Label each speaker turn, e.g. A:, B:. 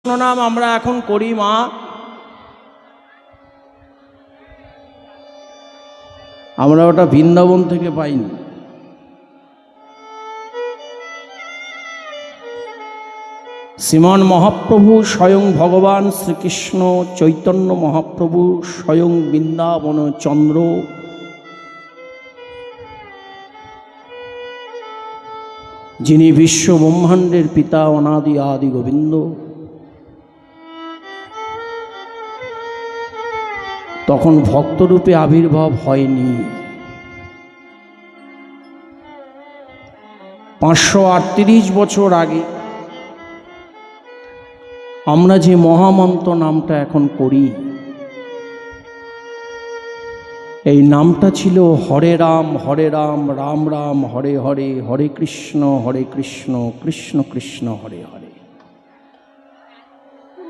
A: নাম আমরা এখন করি মা, আমরা ওটা বৃন্দাবন থেকে পাইনি। শ্রীমান মহাপ্রভু স্বয়ং ভগবান শ্রীকৃষ্ণ চৈতন্য মহাপ্রভু স্বয়ং বৃন্দাবন চন্দ্র যিনি বিশ্ব ব্রহ্মাণ্ডের পিতা অনাদি আদি গোবিন্দ, তখন ভক্তরূপে আবির্ভাব হয়নি। 538 বছর আগে আমরা যে মহামন্ত্র নামটা এখন করি, এই নামটা ছিল হরে রাম রাম রাম হরে হরে, হরে কৃষ্ণ কৃষ্ণ কৃষ্ণ হরে হরে।